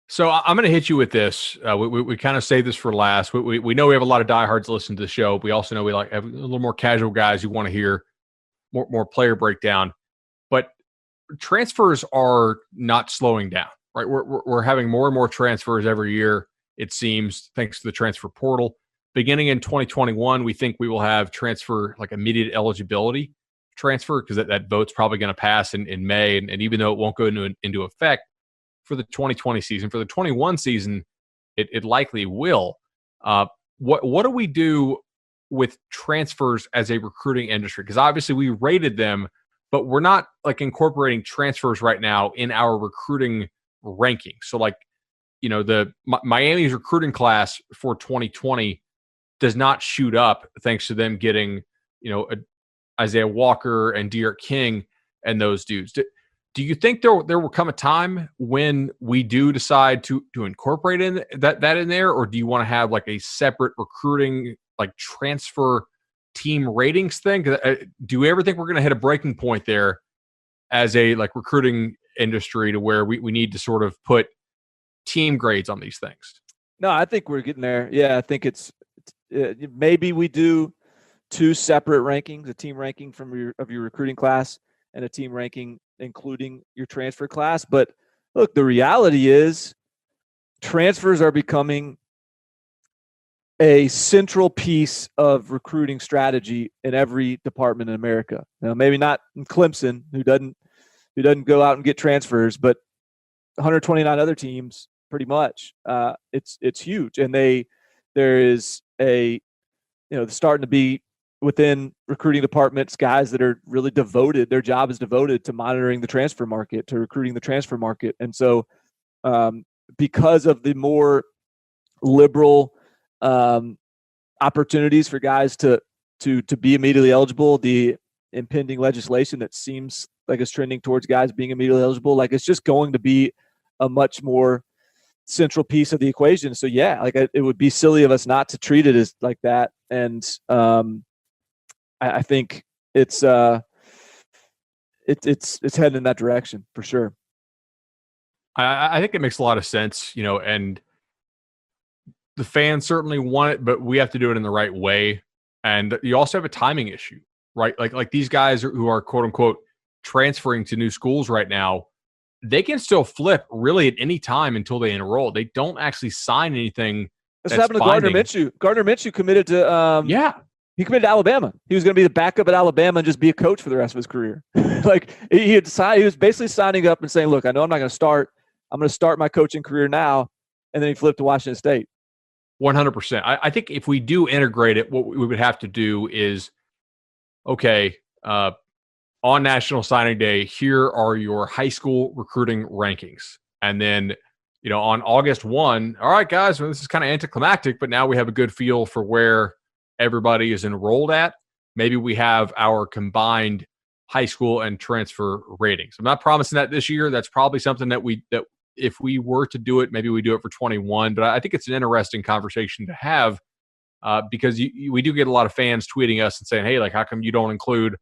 So I'm going to hit you with this. We kind of say this for last. We know we have a lot of diehards listen to the show. We also know we like have a little more casual guys who want to hear more player breakdown. But transfers are not slowing down, right? We're having more and more transfers every year. It seems thanks to the transfer portal. Beginning in 2021, we think we will have transfer like immediate eligibility transfer because that vote's probably going to pass in May, and even though it won't go into effect for the 2020 season. For the 21 season, it likely will. What do we do with transfers as a recruiting industry? Because obviously we rated them, but we're not like incorporating transfers right now in our recruiting rankings. So like, the Miami's recruiting class for 2020 does not shoot up thanks to them getting, Isaiah Walker and De'Aaron King and those dudes. Do you think there will come a time when we do decide to incorporate in that in there, or do you want to have like a separate recruiting like transfer team ratings thing? Do you ever think we're going to hit a breaking point there as a like recruiting industry to where we need to sort of put team grades on these things? No, I think we're getting there. Yeah, I think it's maybe we do two separate rankings: a team ranking from your recruiting class and a team ranking including your transfer class. But look, the reality is transfers are becoming a central piece of recruiting strategy in every department in America. Now, maybe not in Clemson, who doesn't go out and get transfers, but 129 other teams, pretty much. It's huge, and there is starting to be within recruiting departments guys that are really devoted. Their job is devoted to monitoring the transfer market, to recruiting the transfer market, and so because of the more liberal opportunities for guys to be immediately eligible, the impending legislation that seems like it's trending towards guys being immediately eligible, like it's just going to be a much more central piece of the equation. So yeah, like it would be silly of us not to treat it as like that. And I think it's heading in that direction for sure. I think it makes a lot of sense, and the fans certainly want it, but we have to do it in the right way. And you also have a timing issue, right? Like these guys who are quote unquote transferring to new schools right now, they can still flip really at any time until they enroll. They don't actually sign anything. That's what happened to Gardner Minshew. Gardner Minshew committed to he committed to Alabama. He was going to be the backup at Alabama and just be a coach for the rest of his career. Like he was basically signing up and saying, "Look, I know I'm not going to start. I'm going to start my coaching career now," and then he flipped to Washington State. 100%. I think if we do integrate it, what we would have to do is, okay, on National Signing Day, here are your high school recruiting rankings. And then, on August 1, all right, guys, well, this is kind of anticlimactic, but now we have a good feel for where everybody is enrolled at. Maybe we have our combined high school and transfer ratings. I'm not promising that this year. That's probably something that if we were to do it, maybe we do it for 21. But I think it's an interesting conversation to have because we do get a lot of fans tweeting us and saying, hey, like, how come you don't include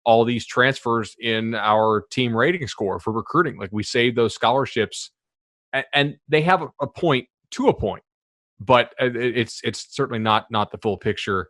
all these transfers in our team rating score for recruiting? Like, we save those scholarships, and they have a point to a point, but it's certainly not the full picture.